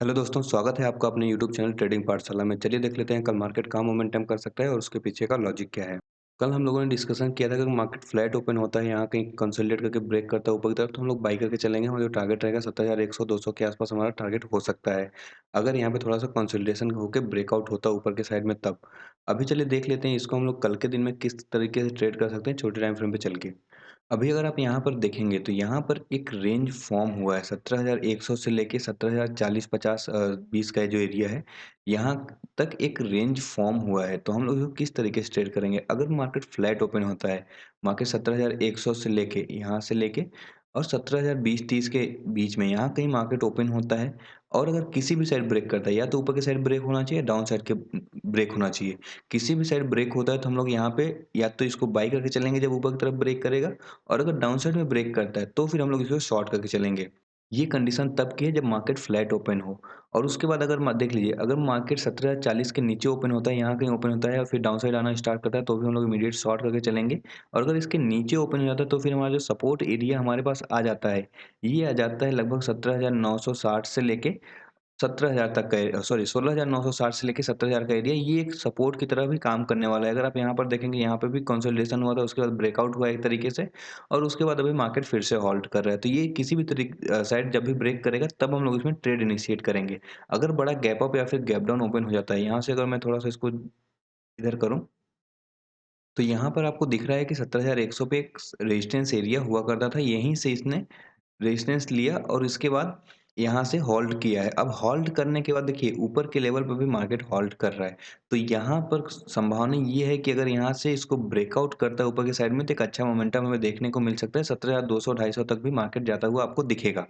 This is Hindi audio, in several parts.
हेलो दोस्तों, स्वागत है आपका अपने यूट्यूब चैनल ट्रेडिंग पाठशाला में। चलिए देख लेते हैं कल मार्केट कहाँ मोमेंटम कर सकता है और उसके पीछे का लॉजिक क्या है। कल हम लोगों ने डिस्कशन किया था कि मार्केट फ्लैट ओपन होता है, यहाँ कहीं कंसोलिडेट करके ब्रेक करता है ऊपर की तरफ, तो हम लोग बाई करके चलेंगे। हमारा जो टारगेट रहेगा 17,100 200 के आसपास हमारा टारगेट हो सकता है, अगर यहाँ पे थोड़ा सा कंसोलिडेशन होकर ब्रेकआउट होता है ऊपर के साइड में तब। अभी चलिए देख लेते हैं इसको हम लोग कल के दिन में किस तरीके से ट्रेड कर सकते हैं छोटे टाइम फ्रेम पे चल के। अभी अगर आप यहाँ पर देखेंगे तो यहाँ पर एक रेंज फॉर्म हुआ है 17,100 से लेके 17,040 50 20 का जो एरिया है, यहाँ तक एक रेंज फॉर्म हुआ है। तो हम लोग इसको किस तरीके से ट्रेड करेंगे? अगर मार्केट फ्लैट ओपन होता है, मार्केट 17,100 से लेके यहाँ से लेके और 17,020-30 के बीच में यहाँ कहीं मार्केट ओपन होता है, और अगर किसी भी साइड ब्रेक करता है, या तो ऊपर की साइड ब्रेक होना चाहिए, डाउन साइड के ब्रेक होना चाहिए। किसी भी साइड ब्रेक होता है तो हम लोग यहाँ पे या तो इसको बाय करके चलेंगे जब ऊपर की तरफ ब्रेक करेगा, और अगर डाउन साइड में ब्रेक करता है तो फिर हम लोग इसको शॉर्ट करके चलेंगे। ये कंडीशन तब की है जब मार्केट फ्लैट ओपन हो। और उसके बाद अगर देख लीजिए, अगर मार्केट 17,040 के नीचे ओपन होता है, यहाँ कहीं ओपन होता है और फिर डाउन साइड आना स्टार्ट करता है, तो भी हम लोग इमीडिएट शॉर्ट करके चलेंगे। और अगर इसके नीचे ओपन हो जाता है तो फिर हमारा जो सपोर्ट एरिया हमारे पास आ जाता है, ये आ जाता है लगभग 17,960 से लेके 17,000 तक का, सॉरी 16,960 से लेके 17,000 का एरिया, ये एक सपोर्ट की तरह भी काम करने वाला है। अगर आप यहाँ पर देखेंगे, यहाँ पे भी कंसोलिडेशन हुआ था, उसके बाद ब्रेकआउट हुआ एक तरीके से, और उसके बाद अभी मार्केट फिर से हॉल्ट कर रहा है। तो ये किसी भी साइड जब भी ब्रेक करेगा तब हम लोग इसमें ट्रेड इनिशिएट करेंगे। अगर बड़ा गैप अप या फिर गैप डाउन ओपन हो जाता है, यहाँ से अगर मैं थोड़ा सा इसको इधर करूँ, तो यहाँ पर आपको दिख रहा है कि 17,100 पे एक रेजिस्टेंस एरिया हुआ करता था, यहीं से इसने रेजिस्टेंस लिया और इसके बाद यहाँ से होल्ड किया है। अब होल्ड करने के बाद देखिए ऊपर के लेवल पे भी मार्केट होल्ड कर रहा है। तो यहाँ पर संभावना ये है कि अगर यहाँ से इसको ब्रेकआउट करता है ऊपर की साइड में, तो एक अच्छा मोमेंटम हमें देखने को मिल सकता है। 17,200 250 तक भी मार्केट जाता हुआ आपको दिखेगा।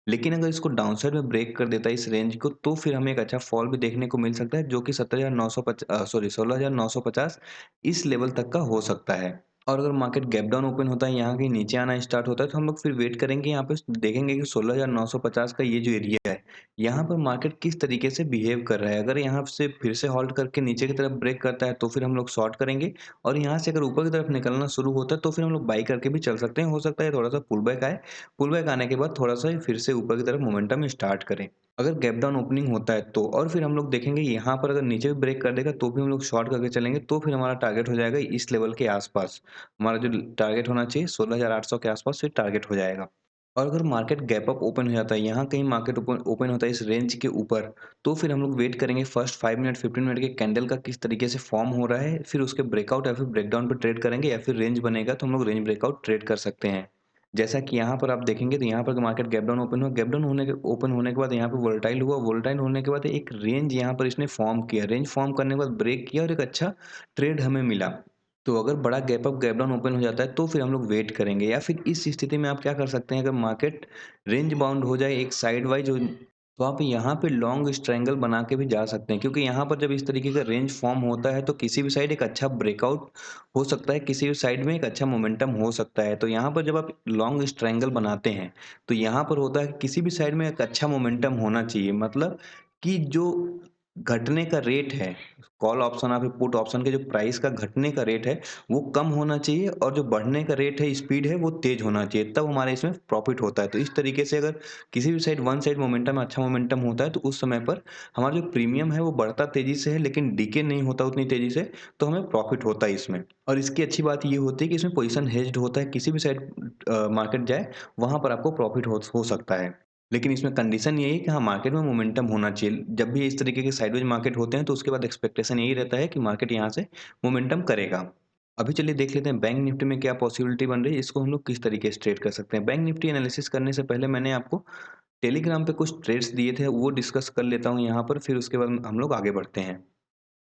लेकिन अगर इसको डाउन साइड में ब्रेक कर देता है इस रेंज को, तो फिर हमें एक अच्छा फॉल भी देखने को मिल सकता है, जो कि 16,950 इस लेवल तक का हो सकता है। और अगर मार्केट गैप डाउन ओपन होता है, यहाँ कहीं नीचे आना स्टार्ट होता है, तो हम लोग फिर वेट करेंगे। यहाँ पे देखेंगे कि 16,950 का ये जो एरिया है, यहाँ पर मार्केट किस तरीके से बिहेव कर रहा है। अगर यहाँ से फिर से होल्ड करके नीचे की तरफ ब्रेक करता है, तो फिर हम लोग शॉर्ट करेंगे। और यहाँ से अगर ऊपर की तरफ निकलना शुरू होता है, तो फिर हम लोग बाई करके भी चल सकते हैं। हो सकता है थोड़ा सा पुल बैक आए, पुल बैक आने के बाद थोड़ा सा फिर से ऊपर की तरफ मोमेंटम स्टार्ट करें। अगर गैप डाउन ओपनिंग होता है तो, और फिर हम लोग देखेंगे यहाँ पर अगर नीचे भी ब्रेक कर देगा तो भी हम लोग शॉर्ट करके चलेंगे, तो फिर हमारा टारगेट हो जाएगा इस लेवल के आसपास। हमारा जो टारगेट होना चाहिए 16,800 के आसपास फिर टारगेट हो जाएगा। और अगर मार्केट गैप अप ओपन हो जाता है, यहाँ कहीं मार्केट ओपन ओपन होता है इस रेंज के ऊपर, तो फिर हम लोग वेट करेंगे फर्स्ट 5 मिनट 15 मिनट के कैंडल का किस तरीके से फॉर्म हो रहा है, फिर उसके ब्रेकआउट या फिर ब्रेकडाउन पे ट्रेड करेंगे, या फिर रेंज बनेगा तो हम लोग रेंज ब्रेकआउट ट्रेड कर सकते हैं। जैसा कि यहाँ पर आप देखेंगे, तो यहाँ पर मार्केट गैप डाउन ओपन हुआ, गैप डाउन ओपन होने के बाद यहाँ पे वोलेटाइल हुआ, वोलेटाइल होने के बाद एक रेंज यहाँ पर इसने फॉर्म किया, रेंज फॉर्म करने के बाद ब्रेक किया और एक अच्छा ट्रेड हमें मिला। तो अगर बड़ा gap up gap down open हो जाता है, तो फिर हम लोग वेट करेंगे, या फिर इस स्थिति में आप क्या कर सकते हैं, अगर मार्केट रेंज बाउंड हो जाए एक साइड वाइज हो, तो आप यहाँ पे लॉन्ग स्ट्रैंगल बना के भी जा सकते हैं। क्योंकि यहाँ पर जब इस तरीके का रेंज फॉर्म होता है, तो किसी भी साइड एक अच्छा ब्रेकआउट हो सकता है, किसी भी साइड में एक अच्छा मोमेंटम हो सकता है। तो यहाँ पर जब आप लॉन्ग स्ट्रैंगल बनाते हैं, तो यहाँ पर होता है कि किसी भी साइड में एक अच्छा मोमेंटम होना चाहिए। मतलब कि जो घटने का रेट है, कॉल ऑप्शन और फिर पुट ऑप्शन के जो प्राइस का घटने का रेट है, वो कम होना चाहिए, और जो बढ़ने का रेट है, स्पीड है, वो तेज होना चाहिए, तब हमारे इसमें प्रॉफिट होता है। तो इस तरीके से अगर किसी भी साइड वन साइड मोमेंटम अच्छा मोमेंटम होता है, तो उस समय पर हमारा जो प्रीमियम है वो बढ़ता तेजी से है, लेकिन डीके नहीं होता उतनी तेजी से, तो हमें प्रॉफिट होता है इसमें। और इसकी अच्छी बात ये होती है कि इसमें पोजीशन हेज्ड होता है, किसी भी साइड मार्केट जाए वहां पर आपको प्रॉफिट हो सकता है। लेकिन इसमें कंडीशन यही है कि हाँ, मार्केट में मोमेंटम होना चाहिए। जब भी इस तरीके के साइडवेज मार्केट होते हैं, तो उसके बाद एक्सपेक्टेशन यही रहता है कि मार्केट यहाँ से मोमेंटम करेगा। अभी चलिए देख लेते हैं बैंक निफ्टी में क्या पॉसिबिलिटी बन रही है, इसको हम लोग किस तरीके से ट्रेड कर सकते हैं। बैंक निफ्टी एनालिसिस करने से पहले मैंने आपको टेलीग्राम पे कुछ ट्रेड्स दिए थे, वो डिस्कस कर लेता हूँ यहाँ पर, फिर उसके बाद हम लोग आगे बढ़ते हैं।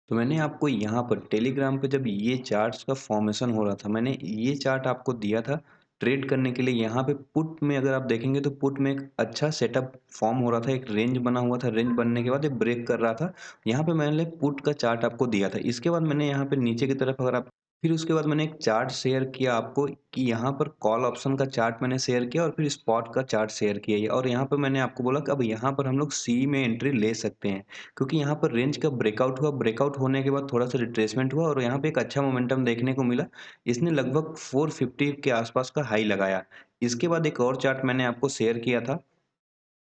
तो मैंने आपको यहाँ पर टेलीग्राम पे जब ये चार्ट्स का फॉर्मेशन हो रहा था, मैंने ये चार्ट आपको दिया था ट्रेड करने के लिए। यहाँ पे पुट में अगर आप देखेंगे, तो पुट में एक अच्छा सेटअप फॉर्म हो रहा था, एक रेंज बना हुआ था, रेंज बनने के बाद एक ब्रेक कर रहा था। यहाँ पे मैंने पुट का चार्ट आपको दिया था। इसके बाद मैंने यहाँ पे नीचे की तरफ अगर आप, फिर उसके बाद मैंने एक चार्ट शेयर किया आपको, कि यहाँ पर कॉल ऑप्शन का चार्ट मैंने शेयर किया, और फिर स्पॉट का चार्ट शेयर किया। और यहाँ पर मैंने आपको बोला कि अब यहाँ पर हम लोग सी में एंट्री ले सकते हैं, क्योंकि यहाँ पर रेंज का ब्रेकआउट हुआ, ब्रेकआउट होने के बाद थोड़ा-सा रिट्रेसमेंट हुआ, और यहाँ पे एक अच्छा मोमेंटम देखने को मिला। इसने लगभग 450 के आसपास का हाई लगाया। इसके बाद एक और चार्ट मैंने आपको शेयर किया था,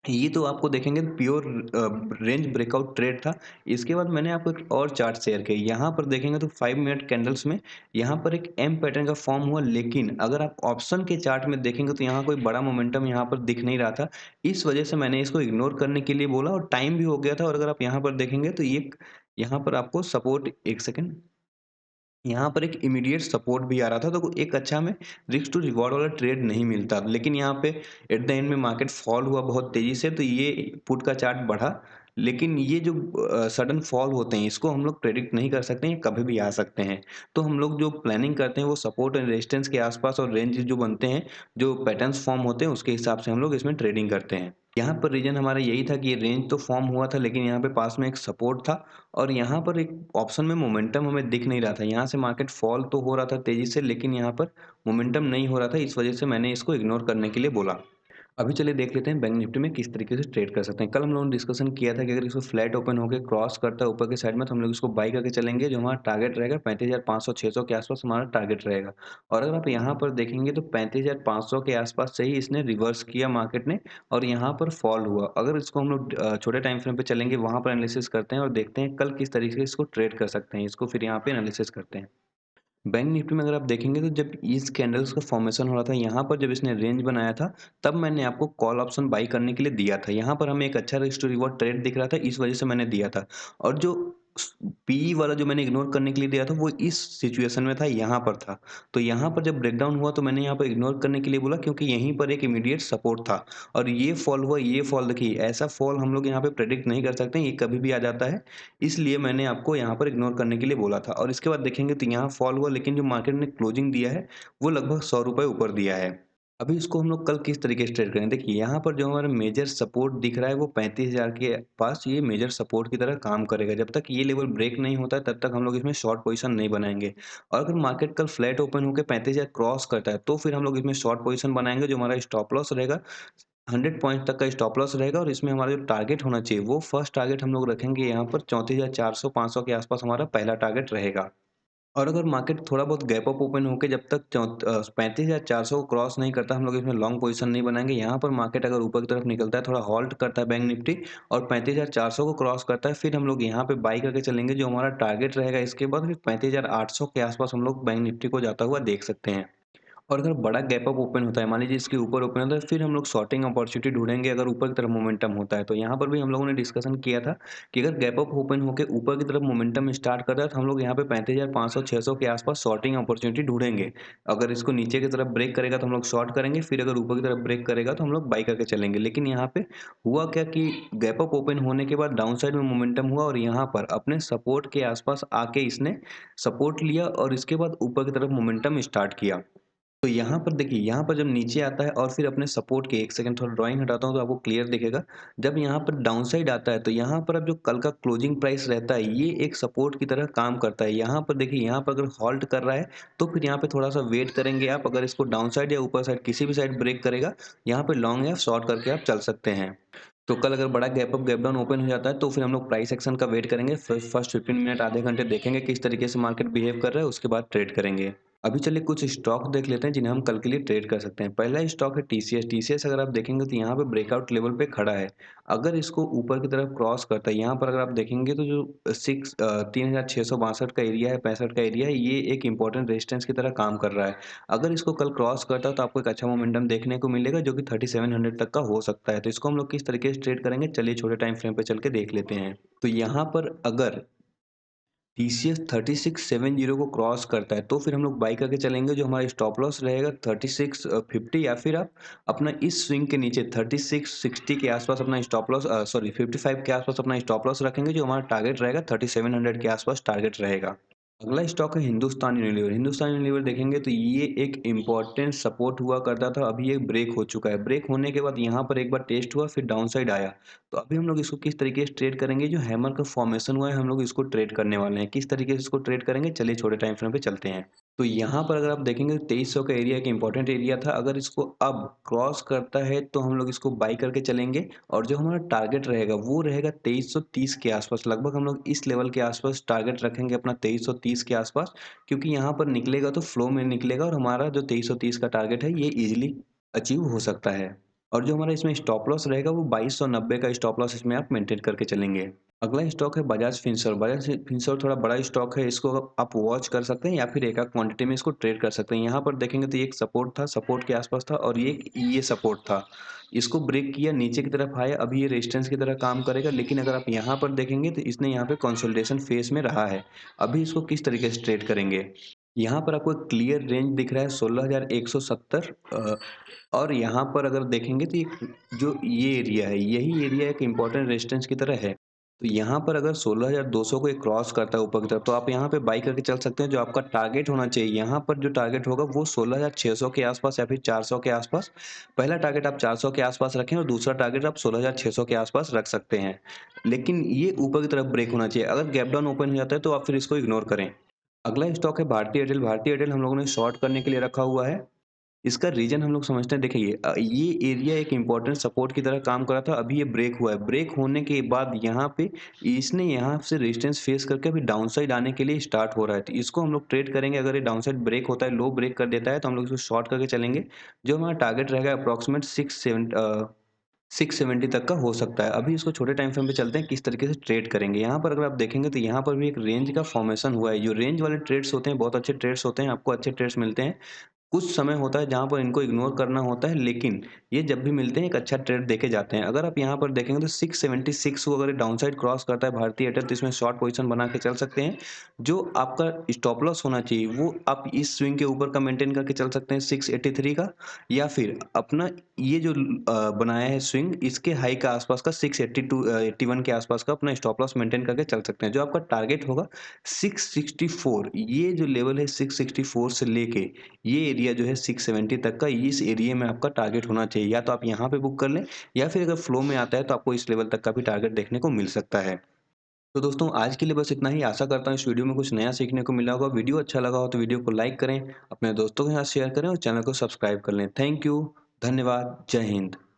ये तो आपको देखेंगे प्योर रेंज ब्रेकआउट ट्रेड था। इसके बाद मैंने आपको एक और चार्ट शेयर किया। यहाँ पर देखेंगे तो 5 मिनट कैंडल्स में यहाँ पर एक एम पैटर्न का फॉर्म हुआ, लेकिन अगर आप ऑप्शन के चार्ट में देखेंगे तो यहाँ कोई बड़ा मोमेंटम यहाँ पर दिख नहीं रहा था। इस वजह से मैंने इसको इग्नोर करने के लिए बोला और टाइम भी हो गया था। और अगर आप यहाँ पर देखेंगे तो ये यहाँ पर आपको सपोर्ट, 1 सेकंड, यहाँ पर एक इमीडिएट सपोर्ट भी आ रहा था, तो एक अच्छा हमें रिस्क टू रिवॉर्ड वाला ट्रेड नहीं मिलता। लेकिन यहाँ पे एट द एंड में मार्केट फॉल हुआ बहुत तेज़ी से, तो ये पुट का चार्ट बढ़ा। लेकिन ये जो सडन फॉल होते हैं, इसको हम लोग प्रेडिक्ट नहीं कर सकते हैं, ये कभी भी आ सकते हैं। तो हम लोग जो प्लानिंग करते हैं, वो सपोर्ट एंड रेजिस्टेंस के आसपास और रेंज जो बनते हैं, जो पैटर्न्स फॉर्म होते हैं, उसके हिसाब से हम लोग इसमें ट्रेडिंग करते हैं। यहाँ पर रीज़न हमारा यही था कि ये रेंज तो फॉर्म हुआ था, लेकिन यहाँ पे पास में एक सपोर्ट था और यहाँ पर एक ऑप्शन में मोमेंटम हमें दिख नहीं रहा था। यहाँ से मार्केट फॉल तो हो रहा था तेज़ी से, लेकिन यहाँ पर मोमेंटम नहीं हो रहा था, इस वजह से मैंने इसको इग्नोर करने के लिए बोला। अभी चलिए देख लेते हैं बैंक निफ्टी में किस तरीके से ट्रेड कर सकते हैं। कल हम लोगों ने डिस्कशन किया था कि अगर इसको फ्लैट ओपन होके क्रॉस करता है ऊपर के साइड में, तो हम लोग इसको बाई करके चलेंगे। जो हमारा टारगेट रहेगा 35,500-600 के आसपास हमारा टारगेट रहेगा। और अगर आप यहाँ पर देखेंगे तो 35,500 के आसपास से ही इसने रिवर्स किया मार्केट ने और यहाँ पर फॉल हुआ। अगर इसको हम लोग छोटे टाइम फ्रेम पे चलेंगे, वहाँ पर एनालिसिस करते हैं और देखते हैं कल किस तरीके से इसको ट्रेड कर सकते हैं। इसको फिर यहाँ पे एनालिसिस करते हैं। बैंक निफ्टी में अगर आप देखेंगे तो जब इस कैंडल्स का फॉर्मेशन हो रहा था, यहाँ पर जब इसने रेंज बनाया था, तब मैंने आपको कॉल ऑप्शन बाई करने के लिए दिया था। यहाँ पर हमें एक अच्छा रिस्क टू रिवॉर्ड ट्रेड दिख रहा था, इस वजह से मैंने दिया था। और जो पीई वाला जो मैंने इग्नोर करने के लिए दिया था, वो इस सिचुएशन में था, यहाँ पर था। तो यहाँ पर जब ब्रेकडाउन हुआ तो मैंने यहाँ पर इग्नोर करने के लिए बोला, क्योंकि यहीं पर एक इमीडिएट सपोर्ट था। और ये फॉल हुआ, ये फॉल देखिए, ऐसा फॉल हम लोग यहाँ पे प्रेडिक्ट नहीं कर सकते, ये कभी भी आ जाता है। इसलिए मैंने आपको यहाँ पर इग्नोर करने के लिए बोला था। और इसके बाद देखेंगे तो यहाँ फॉल हुआ, लेकिन जो मार्केट ने क्लोजिंग दिया है, वो लगभग ₹100 ऊपर दिया है। अभी इसको हम लोग कल किस तरीके से ट्रेड करें? देखिए, यहाँ पर जो हमारा मेजर सपोर्ट दिख रहा है, वो 35,000 के पास ये मेजर सपोर्ट की तरह काम करेगा। जब तक ये लेवल ब्रेक नहीं होता है, तब तक हम लोग इसमें शॉर्ट पोजीशन नहीं बनाएँगे। और अगर मार्केट कल फ्लैट ओपन होके 35,000 क्रॉस करता है, तो फिर हम लोग इसमें शॉर्ट पोजीशन बनाएँगे। जो हमारा स्टॉप लॉस रहेगा, 100 पॉइंट तक का स्टॉप लॉस रहेगा और इसमें हमारा जो टारगेट होना चाहिए, वो फर्स्ट टारगेट हम लोग रखेंगे यहाँ पर 34,400-500 के आसपास हमारा पहला टारगेट रहेगा। और अगर मार्केट थोड़ा बहुत गैप अप ओपन होके जब तक 35,400 को क्रॉस नहीं करता, हम लोग इसमें लॉन्ग पोजीशन नहीं बनाएँगे। यहाँ पर मार्केट अगर ऊपर की तरफ निकलता है, थोड़ा हॉल्ट करता है बैंक निफ्टी और 35,400 को क्रॉस करता है, फिर हम लोग यहाँ पे बाई करके चलेंगे। जो हमारा टारगेट रहेगा, इसके बाद फिर 35,800 के आसपास हम लोग बैंक निफ्टी को जाता हुआ देख सकते हैं। और अगर बड़ा गैप अप ओपन होता है, मान लीजिए इसके ऊपर ओपन होता है, फिर हम लोग शॉर्टिंग अपॉर्चुनिटी ढूँढेंगे अगर ऊपर की तरफ मोमेंटम होता है। तो यहाँ पर भी हम लोगों ने डिस्कशन किया था कि अगर गैप अप ओपन होके ऊपर की तरफ मोमेंटम स्टार्ट करता है, तो हम लोग यहाँ पे 35,500-600 के आसपास शॉर्टिंग अपॉर्चुनिटी ढूँढेंगे। अगर इसको नीचे की तरफ ब्रेक करेगा तो हम लोग शॉर्ट करेंगे, फिर अगर ऊपर की तरफ ब्रेक करेगा तो हम लोग बाई करके चलेंगे। लेकिन यहाँ पे हुआ क्या कि गैप अप ओपन होने के बाद डाउन साइड में मोमेंटम हुआ और यहाँ पर अपने सपोर्ट के आसपास आके इसने सपोर्ट लिया और इसके बाद ऊपर की तरफ मोमेंटम स्टार्ट किया। तो यहाँ पर देखिए, यहाँ पर जब नीचे आता है और फिर अपने सपोर्ट के, 1 सेकंड थोड़ा ड्राइंग हटाता हूँ तो आपको क्लियर दिखेगा। जब यहाँ पर डाउन साइड आता है, तो यहाँ पर अब जो कल का क्लोजिंग प्राइस रहता है, ये एक सपोर्ट की तरह काम करता है। यहाँ पर देखिए, यहाँ पर अगर हॉल्ट कर रहा है, तो फिर यहाँ पे थोड़ा-सा वेट करेंगे आप। अगर इसको डाउन साइड या ऊपर साइड किसी भी साइड ब्रेक करेगा, यहाँ पे लॉन्ग या शॉर्ट करके आप चल सकते हैं। तो कल अगर बड़ा gap up, gap down open हो जाता है, तो फिर हम लोग प्राइस एक्शन का वेट करेंगे। फर्स्ट 15 मिनट, आधे घंटे देखेंगे किस तरीके से मार्केट बिहेव कर रहा है, उसके बाद ट्रेड करेंगे। अभी चलिए कुछ स्टॉक देख लेते हैं जिन्हें हम कल के लिए ट्रेड कर सकते हैं। पहला स्टॉक है टीसीएस। टीसीएस अगर आप देखेंगे तो यहाँ पे ब्रेकआउट लेवल पे खड़ा है। अगर इसको ऊपर की तरफ क्रॉस करता है, यहाँ पर अगर आप देखेंगे तो जो 3662 का एरिया है, 65 का एरिया है, ये एक इंपॉर्टेंट रेजिस्टेंस की तरह काम कर रहा है। अगर इसको कल क्रॉस करता है तो आपको एक अच्छा मोमेंटम देखने को मिलेगा, जो कि 3700 तक का हो सकता है। तो इसको हम लोग किस तरीके से ट्रेड करेंगे, चलिए छोटे टाइम फ्रेम पे चल के देख लेते हैं। तो यहाँ पर अगर टीसीएस 3670 को क्रॉस करता है, तो फिर हम लोग बाई करके चलेंगे। जो हमारा स्टॉप लॉस रहेगा 3650, या फिर आप अपना इस स्विंग के नीचे 3660 के आसपास अपना स्टॉप लॉस, सॉरी 55 के आसपास अपना स्टॉप लॉस रखेंगे। जो हमारा टारगेट रहेगा 3700 के आसपास टारगेट रहेगा। अगला स्टॉक है हिंदुस्तान यूनिलीवर। हिंदुस्तान यूनिलीवर देखेंगे तो ये एक इम्पोर्टेंट सपोर्ट हुआ करता था, अभी ये ब्रेक हो चुका है। ब्रेक होने के बाद यहाँ पर एक बार टेस्ट हुआ, फिर डाउन साइड आया। तो अभी हम लोग इसको किस तरीके से ट्रेड करेंगे, जो हैमर का फॉर्मेशन हुआ है, हम लोग इसको ट्रेड करने वाले हैं। किस तरीके से इसको ट्रेड करेंगे, चलिए छोटे टाइम फ्रेम पे चलते हैं। तो यहाँ पर अगर आप देखेंगे तो 2300 का एरिया एक इंपॉर्टेंट एरिया था। अगर इसको अब क्रॉस करता है, तो हम लोग इसको बाई करके चलेंगे और जो हमारा टारगेट रहेगा, वो रहेगा 2330 के आसपास। लगभग हम लोग इस लेवल के आसपास टारगेट रखेंगे अपना, 2330 के आसपास। क्योंकि यहाँ पर निकलेगा तो फ्लो में निकलेगा और हमारा जो 2330 का टारगेट है, ये ईज़िली अचीव हो सकता है। और जो हमारा इसमें स्टॉप लॉस रहेगा वो 2290 का स्टॉप लॉस इसमें आप मेंटेन करके चलेंगे। अगला स्टॉक है बजाज फिनसर्व। बजाज फिनसर्व थोड़ा बड़ा स्टॉक है, इसको आप वॉच कर सकते हैं या फिर एक आध क्वांटिटी में इसको ट्रेड कर सकते हैं। यहाँ पर देखेंगे तो ये एक सपोर्ट था, सपोर्ट के आसपास था और ये सपोर्ट था। इसको ब्रेक किया, नीचे की तरफ आया, अभी ये रेजिस्टेंस की तरह काम करेगा, लेकिन अगर आप यहाँ पर देखेंगे तो इसने यहाँ पे कंसोलिडेशन फेज में रहा है। अभी इसको किस तरीके से ट्रेड करेंगे? यहाँ पर आपको एक क्लियर रेंज दिख रहा है 16,170 और यहाँ पर अगर देखेंगे तो जो ये एरिया है, यही एरिया एक इम्पोर्टेंट रेजिस्टेंस की तरह है। तो यहाँ पर अगर 16,200 को ये क्रॉस करता है ऊपर की तरफ, तो आप यहाँ पे बाई करके चल सकते हैं। जो आपका टारगेट होना चाहिए, यहाँ पर जो टारगेट होगा वो 16,600 के आसपास या फिर 400 के आसपास। पहला टारगेट आप 400 के आसपास रखें और दूसरा टारगेट आप 16,600 के आसपास रख सकते हैं। लेकिन ये ऊपर की तरफ ब्रेक होना चाहिए। अगर गैप डाउन ओपन हो जाता है तो आप फिर इसको इग्नोर करें। अगला स्टॉक है भारती एयरटेल। भारती एयरटेल हम लोगों ने शॉर्ट करने के लिए रखा हुआ है। इसका रीज़न हम लोग समझते हैं, देखिए ये एरिया एक इम्पोर्टेंट सपोर्ट की तरह काम कर रहा था, अभी ये ब्रेक हुआ है। ब्रेक होने के बाद यहाँ पे इसने यहाँ से रेजिस्टेंस फेस करके अभी डाउन साइड आने के लिए स्टार्ट हो रहा है। तो इसको हम लोग ट्रेड करेंगे। अगर ये डाउन साइड ब्रेक होता है, लो ब्रेक कर देता है, तो हम लोग इसको शॉर्ट करके चलेंगे। जो हमारा टारगेट रहेगा अप्रॉक्सिमेट 670 तक का हो सकता है। अभी इसको छोटे टाइम फ्रेम पे चलते हैं, किस तरीके से ट्रेड करेंगे। यहाँ पर अगर आप देखेंगे तो यहाँ पर भी एक रेंज का फॉर्मेशन हुआ है। जो रेंज वाले ट्रेड्स होते हैं बहुत अच्छे ट्रेड्स होते हैं, आपको अच्छे ट्रेड्स मिलते हैं। कुछ समय होता है जहाँ पर इनको इग्नोर करना होता है, लेकिन ये जब भी मिलते हैं एक अच्छा ट्रेड देके जाते हैं। अगर आप यहाँ पर देखेंगे तो 676 को अगर डाउन साइड क्रॉस करता है भारतीय एयरटेल, तो इसमें शॉर्ट पोजीशन बना के चल सकते हैं। जो आपका स्टॉप लॉस होना चाहिए वो आप इस स्विंग के ऊपर का मेंटेन करके चल सकते हैं 683 का, या फिर अपना ये जो बनाया है स्विंग, इसके हाई का आसपास का 682 81 के आसपास का अपना स्टॉप लॉस मेंटेन करके चल सकते हैं। जो आपका टारगेट होगा 664, ये जो लेवल है 664 से लेके ये एरिया जो है 670 तक का, इस एरिया में आपका टारगेट होना चाहिए। या तो आप यहाँ पे बुक कर लें या फिर अगर फ्लो में आता है तो आपको इस लेवल तक का भी टारगेट देखने को मिल सकता है। तो दोस्तों आज के लिए बस इतना ही। आशा करता हूँ इस वीडियो में कुछ नया सीखने को मिला होगा। वीडियो अच्छा लगा हो तो वीडियो को लाइक करें, अपने दोस्तों के साथ शेयर करें और चैनल को सब्सक्राइब कर लें। थैंक यू, धन्यवाद, जय हिंद।